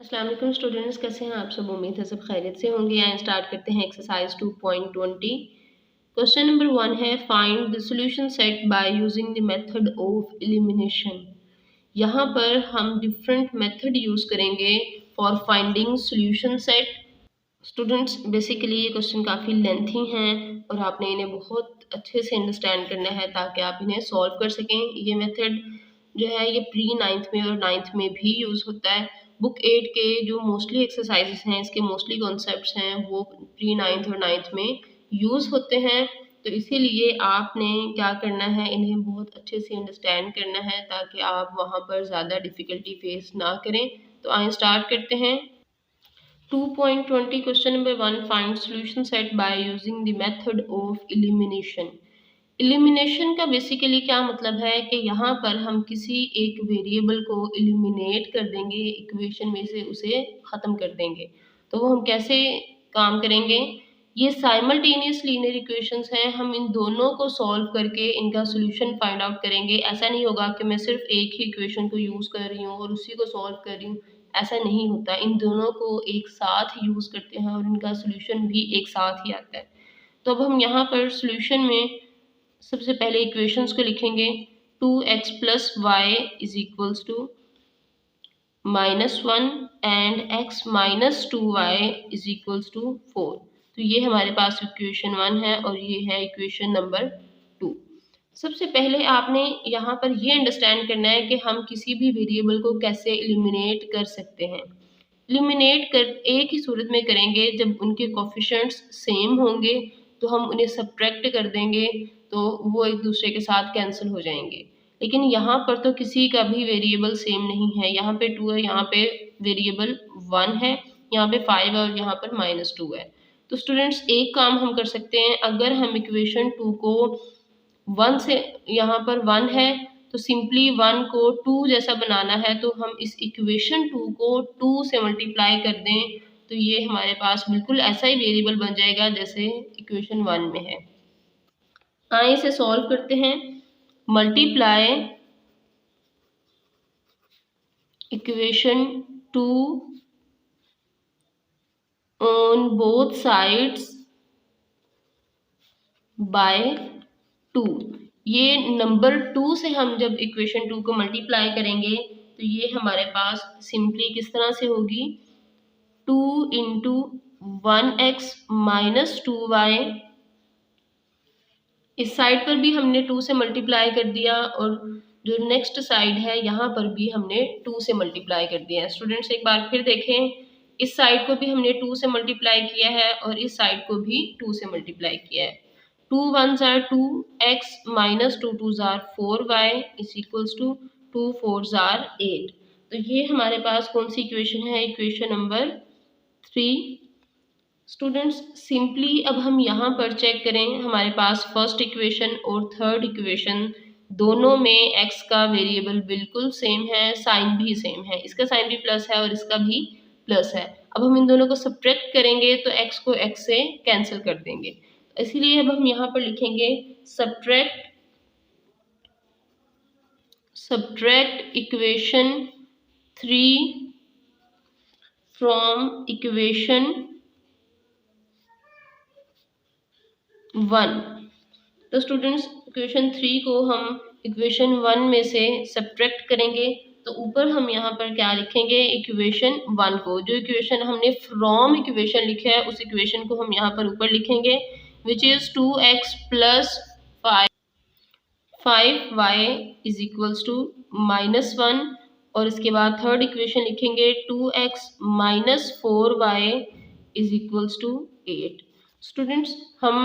अस्सलाम वालेकुम स्टूडेंट्स, कैसे हैं आप सब। उम्मीद है सब खैरियत से होंगे। आइए स्टार्ट करते हैं एक्सरसाइज 2.20। क्वेश्चन नंबर 1 है find the solution set by using the method of elimination. यहाँ पर हम डिफरेंट मेथड यूज़ करेंगे for finding solution set. Students basically ये क्वेश्चन काफ़ी लेंथी हैं और आपने इन्हें बहुत अच्छे से अंडरस्टैंड करना है ताकि आप इन्हें सॉल्व कर सकें। ये मेथड जो है ये प्री 9th में और 9th में भी यूज़ होता है। बुक 8 के जो मोस्टली एक्सरसाइजेस हैं, इसके मोस्टली कॉन्सेप्ट्स हैं, वो प्री 9th और 9th में यूज़ होते हैं। तो इसीलिए आपने क्या करना है, इन्हें बहुत अच्छे से अंडरस्टैंड करना है ताकि आप वहाँ पर ज़्यादा डिफ़िकल्टी फेस ना करें। तो आइए स्टार्ट करते हैं। 2.20 question number 1 find solution set by using the method of elimination. Elimination का बेसिकली क्या मतलब है कि यहाँ पर हम किसी एक वेरिएबल को एलिमिनेट कर देंगे, इक्वेशन में से उसे ख़त्म कर देंगे। तो वो हम कैसे काम करेंगे, ये साइमल्टेनियस लीनियर इक्वेशंस हैं, हम इन दोनों को सॉल्व करके इनका सॉल्यूशन फाइंड आउट करेंगे। ऐसा नहीं होगा कि मैं सिर्फ एक ही इक्वेशन को यूज़ कर रही हूँ और उसी को सॉल्व कर रही हूँ, ऐसा नहीं होता। इन दोनों को एक साथ यूज़ करते हैं और इनका सॉल्यूशन भी एक साथ ही आता है। तो अब हम यहाँ पर सॉल्यूशन में सबसे पहले इक्वेशंस को लिखेंगे। 2x plus Y is equals to -1 and x minus 2y is equals to 4। तो ये हमारे पास इक्वेशन 1 है और ये है इक्वेशन नंबर 2। सबसे पहले आपने यहाँ पर ये अंडरस्टैंड करना है कि हम किसी भी वेरिएबल को कैसे एलिमिनेट कर सकते हैं। एलिमिनेट कर एक ही सूरत में करेंगे, जब उनके कोफिशिएंट्स सेम होंगे तो हम उन्हें सब्ट्रैक्ट कर देंगे, तो वो एक दूसरे के साथ कैंसिल हो जाएंगे। लेकिन यहाँ पर तो किसी का भी वेरिएबल सेम नहीं है। यहाँ पे 2 है, यहाँ पे वेरिएबल 1 है, यहाँ पे 5 है और यहाँ पर -2 है। तो स्टूडेंट्स एक काम हम कर सकते हैं, अगर हम इक्वेशन 2 को 1 से, यहाँ पर 1 है तो सिंपली 1 को 2 जैसा बनाना है, तो हम इस इक्वेशन 2 को 2 से मल्टीप्लाई कर दें तो ये हमारे पास बिल्कुल ऐसा ही वेरिएबल बन जाएगा जैसे इक्वेशन 1 में है। आइए इसे सॉल्व करते हैं। Multiply equation 2 on both sides by 2। ये नंबर 2 से हम जब इक्वेशन 2 को मल्टीप्लाई करेंगे तो ये हमारे पास सिंपली किस तरह से होगी, 2 इंटू 1x माइनस 2y। इस साइड पर भी हमने 2 से मल्टीप्लाई कर दिया और जो नेक्स्ट साइड है यहाँ पर भी हमने 2 से मल्टीप्लाई कर दिया है। स्टूडेंट्स एक बार फिर देखें, इस साइड को भी हमने 2 से मल्टीप्लाई किया है और इस साइड को भी 2 से मल्टीप्लाई किया है। 2 1s are 2x minus 2 2s are 4y is equals to 2 4s are 8। तो ये हमारे पास कौन सी इक्वेशन है, इक्वेशन नंबर 3। स्टूडेंट्स सिंपली अब हम यहाँ पर चेक करें, हमारे पास फर्स्ट इक्वेशन और थर्ड इक्वेशन दोनों में x का वेरिएबल बिल्कुल सेम है, साइन भी सेम है। इसका साइन भी प्लस है और इसका भी प्लस है। अब हम इन दोनों को सब्ट्रैक्ट करेंगे तो x को x से कैंसिल कर देंगे। इसीलिए अब हम यहाँ पर लिखेंगे सब्ट्रैक्ट इक्वेशन 3 फ्रॉम इक्वेशन 1। तो स्टूडेंट्स इक्वेशन 3 को हम इक्वेशन 1 में से सब्ट्रैक्ट करेंगे तो ऊपर हम यहाँ पर क्या लिखेंगे, इक्वेशन 1 को, जो इक्वेशन हमने फ्रॉम इक्वेशन लिखा है उस इक्वेशन को हम यहाँ पर ऊपर लिखेंगे, which is 2x plus 5y is equals to -1। और इसके बाद थर्ड इक्वेशन लिखेंगे 2x minus 4y is equals to 8। Students हम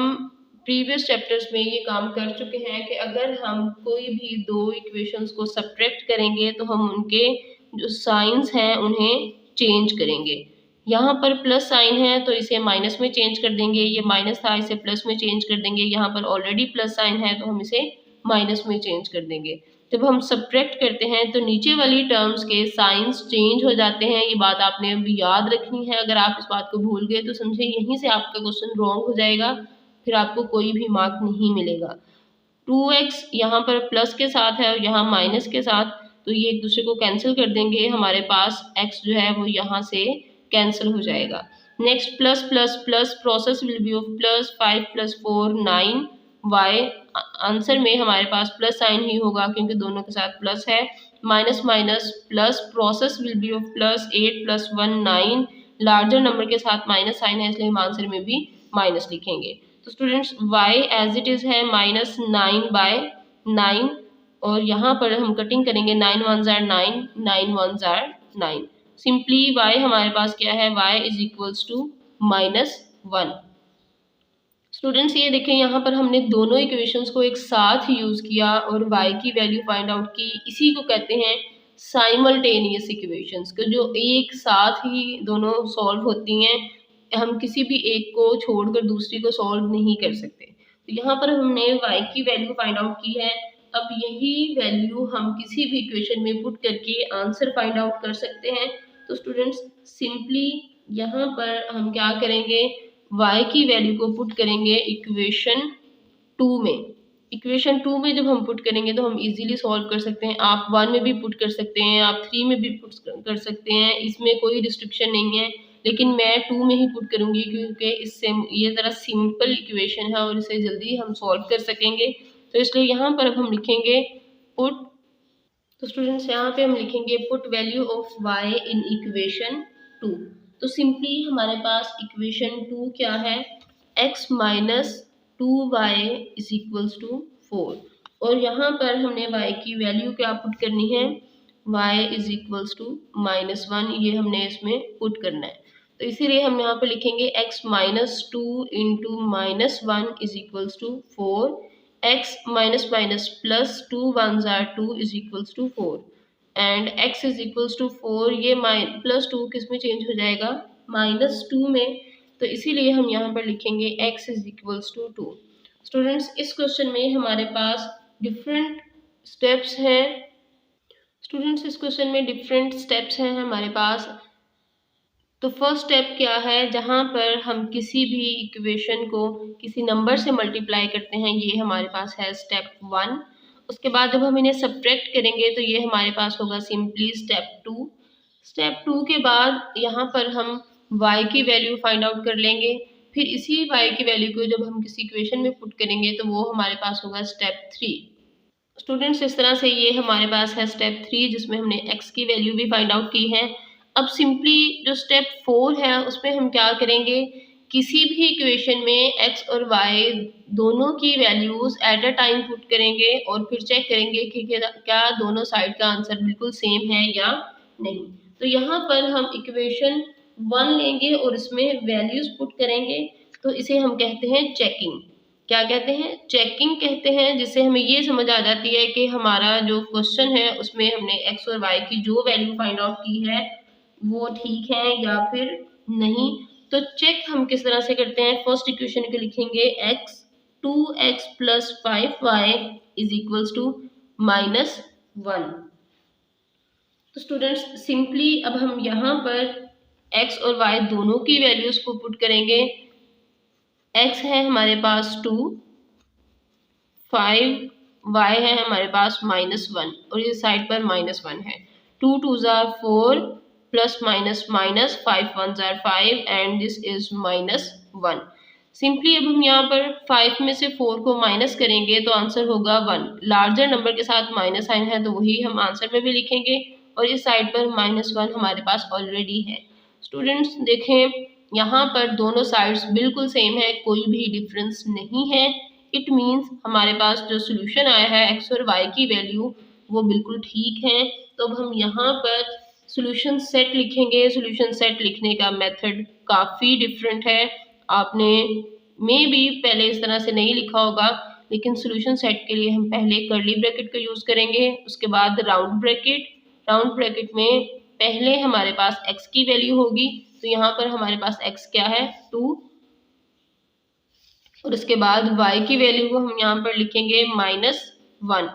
प्रीवियस चैप्टर्स में ये काम कर चुके हैं कि अगर हम कोई भी दो इक्वेशंस को सब्ट्रैक्ट करेंगे तो हम उनके जो साइंस हैं उन्हें चेंज करेंगे। यहाँ पर प्लस साइन है तो इसे माइनस में चेंज कर देंगे, ये माइनस था इसे प्लस में चेंज कर देंगे, यहाँ पर ऑलरेडी प्लस साइन है तो हम इसे माइनस में चेंज कर देंगे। जब हम सब्ट्रैक्ट करते हैं तो नीचे वाली टर्म्स के साइंस चेंज हो जाते हैं। ये बात आपने अभी याद रखनी है, अगर आप इस बात को भूल गए तो समझे यहीं से आपका क्वेश्चन रॉन्ग हो जाएगा, फिर आपको कोई भी मार्क नहीं मिलेगा। 2x यहाँ पर प्लस के साथ है और यहाँ माइनस के साथ, तो ये एक दूसरे को कैंसिल कर देंगे, हमारे पास x जो है वो यहाँ से कैंसिल हो जाएगा। Next plus plus plus process will be of plus 5 + 4 9 y। Answer में हमारे पास प्लस साइन ही होगा क्योंकि दोनों के साथ प्लस है। Minus minus plus process will be of plus 8 + 1 9। Larger number के साथ माइनस साइन है इसलिए हम आंसर में भी माइनस लिखेंगे। तो students y as it is है -9/9 और यहाँ पर हम कटिंग करेंगे 9 1s are 9 9 1s are 9। Simply y हमारे पास क्या है, y = -1। स्टूडेंट्स ये देखें यहाँ पर हमने दोनों इक्वेशंस को एक साथ यूज़ किया और y की वैल्यू फाइंड आउट की। इसी को कहते हैं साइमल्टेनियस इक्वेशंस को, जो एक साथ ही दोनों सॉल्व होती हैं। हम किसी भी एक को छोड़कर दूसरी को सॉल्व नहीं कर सकते। तो यहाँ पर हमने y की वैल्यू फाइंड आउट की है। अब यही वैल्यू हम किसी भी इक्वेशन में पुट करके आंसर फाइंड आउट कर सकते हैं। तो स्टूडेंट्स सिंपली यहाँ पर हम क्या करेंगे, y की वैल्यू को पुट करेंगे इक्वेशन 2 में। इक्वेशन 2 में जब हम पुट करेंगे तो हम इजीली सॉल्व कर सकते हैं। आप 1 में भी पुट कर सकते हैं, आप 3 में भी पुट कर सकते हैं, इसमें कोई रिस्ट्रिक्शन नहीं है। लेकिन मैं 2 में ही पुट करूँगी क्योंकि इससे ये ज़रा सिंपल इक्वेशन है और इसे जल्दी हम सॉल्व कर सकेंगे। तो इसलिए यहाँ पर अब हम लिखेंगे पुट। तो स्टूडेंट्स यहाँ पे हम लिखेंगे put value of y in equation 2। तो सिंपली हमारे पास इक्वेशन 2 क्या है, x - 2y = 4 और यहाँ पर हमने y की वैल्यू क्या पुट करनी है, y = -1, ये हमने इसमें पुट करना है। तो इसीलिए हम यहाँ पर लिखेंगे x - 2 × -1 = 4। x minus minus plus 2 1s are 2 = 4 and x = 4। ये प्लस 2 किस में चेंज हो जाएगा, -2 में। तो इसीलिए हम यहाँ पर लिखेंगे x = 2। स्टूडेंट्स इस क्वेश्चन में हमारे पास डिफरेंट स्टेप्स हैं। स्टूडेंट्स इस क्वेश्चन में डिफरेंट स्टेप्स हैं हमारे पास। तो फर्स्ट स्टेप क्या है, जहाँ पर हम किसी भी इक्वेशन को किसी नंबर से मल्टीप्लाई करते हैं, ये हमारे पास है स्टेप 1। उसके बाद जब हम इन्हें सब्ट्रैक्ट करेंगे तो ये हमारे पास होगा सिंपली स्टेप 2। स्टेप 2 के बाद यहाँ पर हम y की वैल्यू फाइंड आउट कर लेंगे। फिर इसी y की वैल्यू को जब हम किसी इक्वेशन में पुट करेंगे तो वो हमारे पास होगा स्टेप 3। स्टूडेंट्स इस तरह से ये हमारे पास है स्टेप 3 जिसमें हमने x की वैल्यू भी फाइंड आउट की है। अब सिंपली जो स्टेप 4 है उसमें हम क्या करेंगे, किसी भी इक्वेशन में x और y दोनों की values at a time put करेंगे और फिर चेक करेंगे कि क्या दोनों साइड का आंसर बिल्कुल सेम है या नहीं। तो यहाँ पर हम इक्वेशन 1 लेंगे और इसमें वैल्यूज़ पुट करेंगे। तो इसे हम कहते हैं चेकिंग। क्या कहते हैं, चेकिंग कहते हैं, जिससे हमें ये समझ आ जाती है कि हमारा जो क्वेश्चन है उसमें हमने x और y की जो वैल्यू फाइंड आउट की है वो ठीक है या फिर नहीं। तो चेक हम किस तरह से करते हैं, फर्स्ट इक्वेशन को लिखेंगे x 2x + 5y = -1। तो स्टूडेंट्स सिंपली अब हम यहाँ पर x और y दोनों की वैल्यूज को पुट करेंगे। x है हमारे पास 2, 5, y है हमारे पास -1 और ये साइड पर -1 है। 2 2s are 4 plus minus minus 5 1s are 5 and this is -1। Simply अब हम यहाँ पर 5 में से 4 को माइनस करेंगे तो आंसर होगा 1। लार्जर नंबर के साथ माइनस साइन है तो वही हम आंसर में भी लिखेंगे और इस साइड पर -1 हमारे पास ऑलरेडी है। स्टूडेंट्स देखें यहाँ पर दोनों साइड्स बिल्कुल सेम है, कोई भी डिफरेंस नहीं है। इट मीन्स हमारे पास जो सोल्यूशन आया है x और y की वैल्यू वो बिल्कुल ठीक है। तो अब हम यहाँ पर सॉल्यूशन सेट लिखेंगे। सॉल्यूशन सेट लिखने का मेथड काफ़ी डिफरेंट है, आपने में भी पहले इस तरह से नहीं लिखा होगा, लेकिन सॉल्यूशन सेट के लिए हम पहले कर्ली ब्रैकेट का यूज़ करेंगे, उसके बाद राउंड ब्रैकेट। राउंड ब्रैकेट में पहले हमारे पास x की वैल्यू होगी, तो यहाँ पर हमारे पास x क्या है 2 और उसके बाद y की वैल्यू को हम यहाँ पर लिखेंगे -1।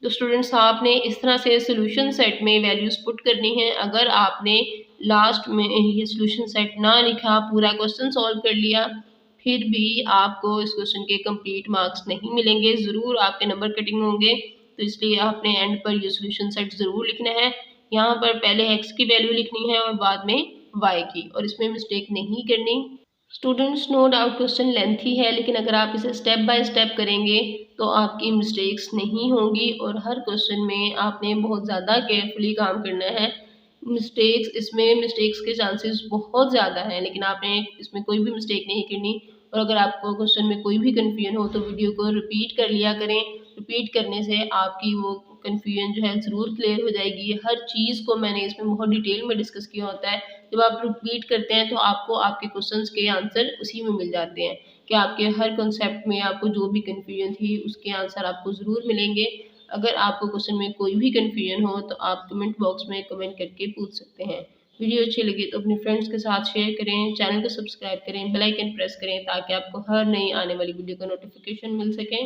तो स्टूडेंट्स आपने इस तरह से सॉल्यूशन सेट में वैल्यूज़ पुट करनी है। अगर आपने लास्ट में ये सॉल्यूशन सेट ना लिखा, पूरा क्वेश्चन सॉल्व कर लिया, फिर भी आपको इस क्वेश्चन के कंप्लीट मार्क्स नहीं मिलेंगे, ज़रूर आपके नंबर कटिंग होंगे। तो इसलिए आपने एंड पर ये सोल्यूशन सेट ज़रूर लिखना है। यहाँ पर पहले x की वैल्यू लिखनी है और बाद में y की, और इसमें मिस्टेक नहीं करनी। Students, no doubt question lengthy है, लेकिन अगर आप इसे स्टेप बाय स्टेप करेंगे तो आपकी मिस्टेक्स नहीं होंगी, और हर क्वेश्चन में आपने बहुत ज़्यादा केयरफुली काम करना है। मिस्टेक्स के चांसेस बहुत ज़्यादा हैं, लेकिन आपने इसमें कोई भी मिस्टेक नहीं करनी। और अगर आपको क्वेश्चन में कोई भी कन्फ्यूजन हो तो वीडियो को रिपीट कर लिया करें। रिपीट करने से आपकी वो कन्फ्यूजन जो है ज़रूर क्लियर हो जाएगी। हर चीज़ को मैंने इसमें बहुत डिटेल में डिस्कस किया होता है। जब आप रिपीट करते हैं तो आपको आपके क्वेश्चंस के आंसर उसी में मिल जाते हैं, कि आपके हर कॉन्सेप्ट में आपको जो भी कन्फ्यूजन थी उसके आंसर आपको ज़रूर मिलेंगे। अगर आपको क्वेश्चन में कोई भी कन्फ्यूजन हो तो आप कमेंट बॉक्स में कमेंट करके पूछ सकते हैं। वीडियो अच्छी लगी तो अपने फ्रेंड्स के साथ शेयर करें, चैनल को सब्सक्राइब करें, बेल आइकन प्रेस करें ताकि आपको हर नई आने वाली वीडियो का नोटिफिकेशन मिल सके।